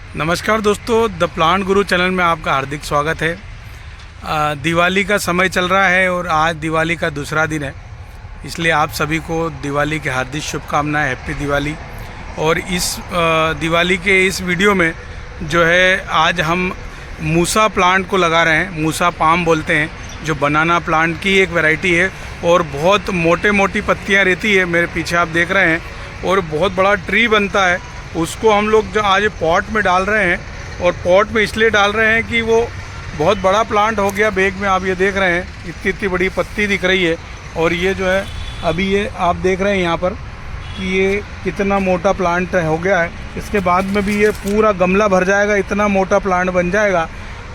नमस्कार दोस्तों, the plant Guru channel में आपका हार्दिक स्वागत है। दिवाली का समय चल रहा है और आज दिवाली का दूसरा दिन है, इसलिए आप सभी को दिवाली की हार्दिक शुभकामनाएं, हैप्पी दिवाली। और इस दिवाली के इस वीडियो में जो है आज हम मूसा प्लांट को लगा रहे हैं। मूसा पाम बोलते हैं, जो बनाना प्लांट की एक वैरायटी है और बहुत मोटी पत्तियां रहती है। मेरे पीछे आप देख रहे हैं और बहुत बड़ा ट्री बनता है। उसको हम लोग जो आज पॉट में डाल रहे हैं, और पॉट में इसलिए डाल रहे हैं कि वो बहुत बड़ा प्लांट हो गया। बैग में आप ये देख रहे हैं, इतनी बड़ी पत्ती दिख रही है। और ये जो है अभी ये आप देख रहे हैं यहाँ पर कि ये कितना मोटा प्लांट हो गया है। इसके बाद में भी ये पूरा गमला भर जाएगा, इतना मोटा प्लांट बन जाएगा।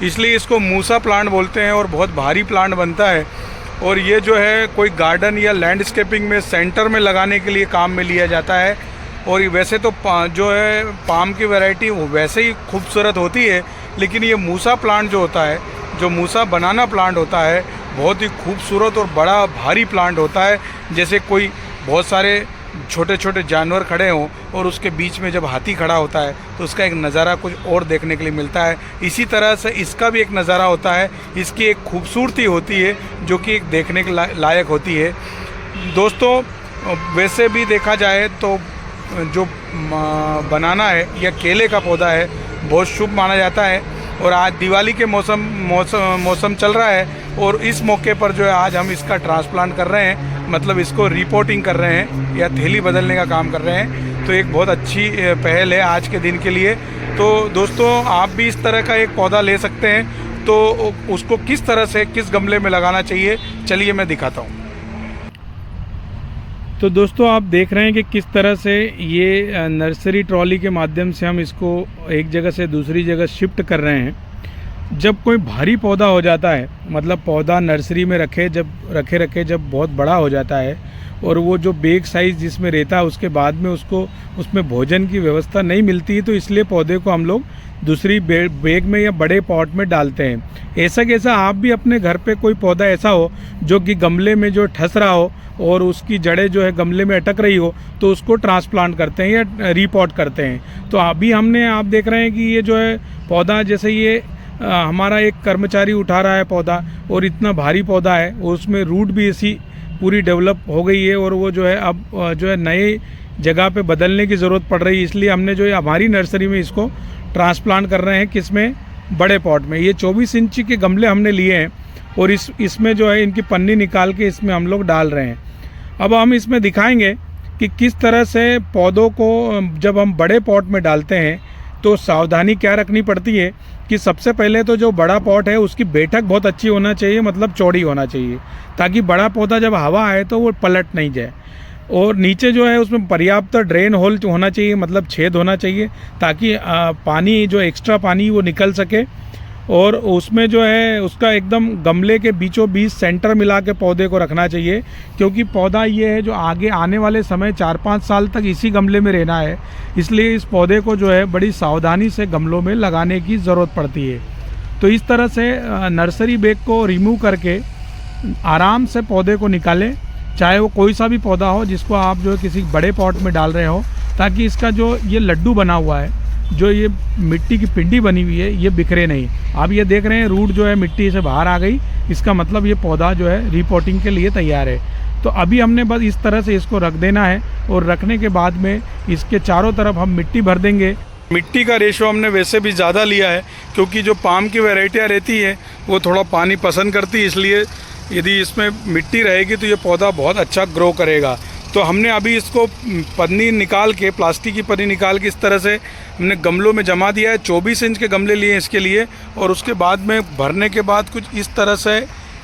इसलिए इसको मूसा प्लांट बोलते हैं और बहुत भारी प्लांट बनता है। और ये जो है कोई गार्डन या लैंडस्केपिंग में सेंटर में लगाने के लिए काम में लिया जाता है। और वैसे तो जो है पाम की वैरायटी वो वैसे ही खूबसूरत होती है, लेकिन ये मूसा प्लांट जो होता है, जो मूसा बनाना प्लांट होता है, बहुत ही खूबसूरत और बड़ा भारी प्लांट होता है। जैसे कोई बहुत सारे छोटे छोटे जानवर खड़े हों और उसके बीच में जब हाथी खड़ा होता है तो उसका एक नज़ारा कुछ और देखने के लिए मिलता है। इसी तरह से इसका भी एक नज़ारा होता है, इसकी एक खूबसूरती होती है जो कि एक देखने के लायक होती है। दोस्तों, वैसे भी देखा जाए तो जो बनाना है या केले का पौधा है बहुत शुभ माना जाता है। और आज दिवाली के मौसम चल रहा है और इस मौके पर जो है आज हम इसका ट्रांसप्लांट कर रहे हैं, मतलब इसको रिपोर्टिंग कर रहे हैं या थैली बदलने का काम कर रहे हैं। तो एक बहुत अच्छी पहल है आज के दिन के लिए। तो दोस्तों, आप भी इस तरह का एक पौधा ले सकते हैं। तो उसको किस तरह से किस गमले में लगाना चाहिए, चलिए मैं दिखाता हूँ। तो दोस्तों, आप देख रहे हैं कि किस तरह से ये नर्सरी ट्रॉली के माध्यम से हम इसको एक जगह से दूसरी जगह शिफ्ट कर रहे हैं। जब कोई भारी पौधा हो जाता है, मतलब पौधा नर्सरी में रखे जब बहुत बड़ा हो जाता है और वो जो बैग साइज़ जिसमें रहता है उसके बाद में उसमें भोजन की व्यवस्था नहीं मिलती है, तो इसलिए पौधे को हम लोग दूसरी बैग में या बड़े पॉट में डालते हैं। ऐसा कैसा आप भी अपने घर पे कोई पौधा ऐसा हो जो कि गमले में जो ठस रहा हो और उसकी जड़ें जो है गमले में अटक रही हो, तो उसको ट्रांसप्लांट करते हैं या रीपॉट करते हैं। तो अभी आप देख रहे हैं कि ये जो है पौधा, जैसे ये हमारा एक कर्मचारी उठा रहा है पौधा, और इतना भारी पौधा है, उसमें रूट भी ऐसी पूरी डेवलप हो गई है और वो जो है अब जो है नए जगह पे बदलने की ज़रूरत पड़ रही है। इसलिए हमने जो है हमारी नर्सरी में इसको ट्रांसप्लांट कर रहे हैं, किसमें, बड़े पॉट में। ये 24 इंच के गमले हमने लिए हैं और इसमें जो है इनकी पन्नी निकाल के इसमें हम लोग डाल रहे हैं। अब हम इसमें दिखाएंगे कि किस तरह से पौधों को जब हम बड़े पॉट में डालते हैं तो सावधानी क्या रखनी पड़ती है। कि सबसे पहले तो जो बड़ा पॉट है उसकी बैठक बहुत अच्छी होना चाहिए, मतलब चौड़ी होना चाहिए, ताकि बड़ा पौधा जब हवा आए तो वो पलट नहीं जाए। और नीचे जो है उसमें पर्याप्त ड्रेन होल होना चाहिए, मतलब छेद होना चाहिए, ताकि पानी जो एक्स्ट्रा पानी वो निकल सके। और उसमें जो है उसका एकदम गमले के बीचों बीच सेंटर मिला के पौधे को रखना चाहिए, क्योंकि पौधा ये है जो आगे आने वाले समय 4-5 साल तक इसी गमले में रहना है। इसलिए इस पौधे को जो है बड़ी सावधानी से गमलों में लगाने की ज़रूरत पड़ती है। तो इस तरह से नर्सरी बैग को रिमूव करके आराम से पौधे को निकालें, चाहे वो कोई सा भी पौधा हो जिसको आप जो किसी बड़े पॉट में डाल रहे हो, ताकि इसका जो ये लड्डू बना हुआ है, जो ये मिट्टी की पिंडी बनी हुई है, ये बिखरे नहीं। आप ये देख रहे हैं रूट जो है मिट्टी से बाहर आ गई, इसका मतलब ये पौधा जो है रिपोर्टिंग के लिए तैयार है। तो अभी हमने बस इस तरह से इसको रख देना है और रखने के बाद में इसके चारों तरफ हम मिट्टी भर देंगे। मिट्टी का रेशो हमने वैसे भी ज़्यादा लिया है, क्योंकि जो पाम की वैरायटियाँ रहती है वो थोड़ा पानी पसंद करती है, इसलिए यदि इसमें मिट्टी रहेगी तो ये पौधा बहुत अच्छा ग्रो करेगा। तो हमने अभी इसको पन्नी निकाल के, प्लास्टिक की पन्नी निकाल के इस तरह से हमने गमलों में जमा दिया है। 24 इंच के गमले लिए इसके लिए, और उसके बाद में भरने के बाद कुछ इस तरह से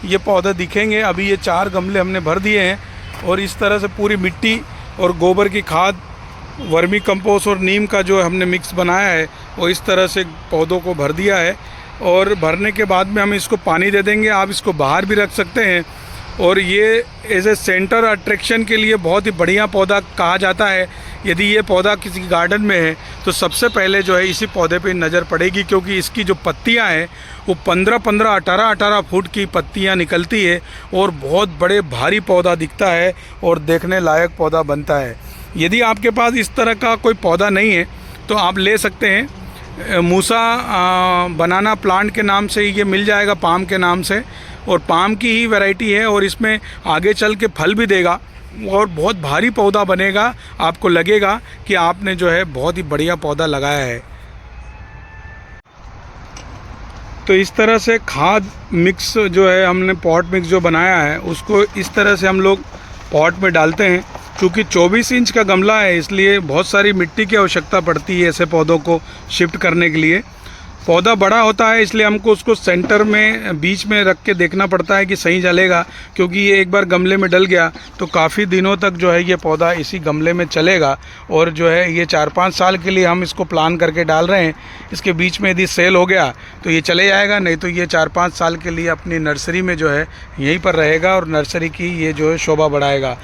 ये पौधे दिखेंगे। अभी ये 4 गमले हमने भर दिए हैं और इस तरह से पूरी मिट्टी और गोबर की खाद, वर्मी कंपोस्ट और नीम का जो हमने मिक्स बनाया है वो इस तरह से पौधों को भर दिया है। और भरने के बाद में हम इसको पानी दे देंगे। आप इसको बाहर भी रख सकते हैं, और ये एज ए सेंटर अट्रैक्शन के लिए बहुत ही बढ़िया पौधा कहा जाता है। यदि ये पौधा किसी गार्डन में है तो सबसे पहले जो है इसी पौधे पे नज़र पड़ेगी, क्योंकि इसकी जो पत्तियां हैं वो 15-15, 18-18 फुट की पत्तियां निकलती है और बहुत बड़े भारी पौधा दिखता है और देखने लायक पौधा बनता है। यदि आपके पास इस तरह का कोई पौधा नहीं है तो आप ले सकते हैं मूसा बनाना प्लांट के नाम से ये मिल जाएगा, पाम के नाम से, और पाम की ही वैरायटी है और इसमें आगे चल के फल भी देगा और बहुत भारी पौधा बनेगा। आपको लगेगा कि आपने जो है बहुत ही बढ़िया पौधा लगाया है। तो इस तरह से खाद मिक्स जो है, हमने पॉट मिक्स जो बनाया है उसको इस तरह से हम लोग पॉट में डालते हैं। क्योंकि 24 इंच का गमला है इसलिए बहुत सारी मिट्टी की आवश्यकता पड़ती है ऐसे पौधों को शिफ्ट करने के लिए। पौधा बड़ा होता है इसलिए हमको उसको सेंटर में बीच में रख के देखना पड़ता है कि सही चलेगा, क्योंकि ये एक बार गमले में डल गया तो काफ़ी दिनों तक जो है ये पौधा इसी गमले में चलेगा। और जो है ये 4-5 साल के लिए हम इसको प्लान करके डाल रहे हैं। इसके बीच में यदि सेल हो गया तो ये चले जाएगा, नहीं तो ये 4-5 साल के लिए अपनी नर्सरी में जो है यहीं पर रहेगा और नर्सरी की ये जो है शोभा बढ़ाएगा।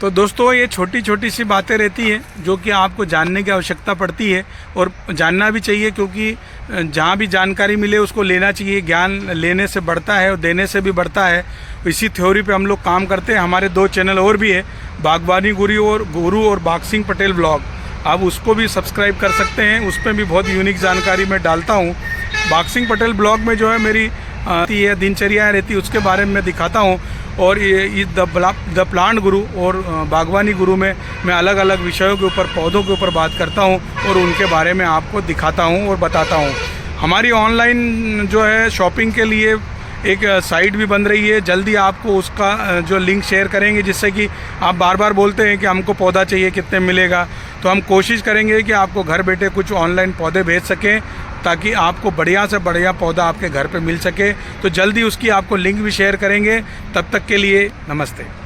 तो दोस्तों ये छोटी छोटी सी बातें रहती हैं जो कि आपको जानने की आवश्यकता पड़ती है और जानना भी चाहिए, क्योंकि जहाँ भी जानकारी मिले उसको लेना चाहिए। ज्ञान लेने से बढ़ता है और देने से भी बढ़ता है। इसी थ्योरी पे हम लोग काम करते हैं। हमारे 2 चैनल और भी है, बागवानी गुरु और बाग सिंह पटेल ब्लॉग। आप उसको भी सब्सक्राइब कर सकते हैं, उस पर भी बहुत यूनिक जानकारी मैं डालता हूँ। बाग सिंह पटेल ब्लॉग में जो है मेरी दिनचर्या रहती है उसके बारे में मैं दिखाता हूँ। और ये द प्लांट गुरु और बागवानी गुरु में मैं अलग अलग विषयों के ऊपर, पौधों के ऊपर बात करता हूँ और उनके बारे में आपको दिखाता हूँ और बताता हूँ। हमारी ऑनलाइन जो है शॉपिंग के लिए एक साइट भी बन रही है। जल्दी आपको उसका जो लिंक शेयर करेंगे, जिससे कि आप बार बार बोलते हैं कि हमको पौधा चाहिए, कितने मिलेगा, तो हम कोशिश करेंगे कि आपको घर बैठे कुछ ऑनलाइन पौधे भेज सकें ताकि आपको बढ़िया से बढ़िया पौधा आपके घर पे मिल सके। तो जल्दी उसकी आपको लिंक भी शेयर करेंगे। तब तक के लिए नमस्ते।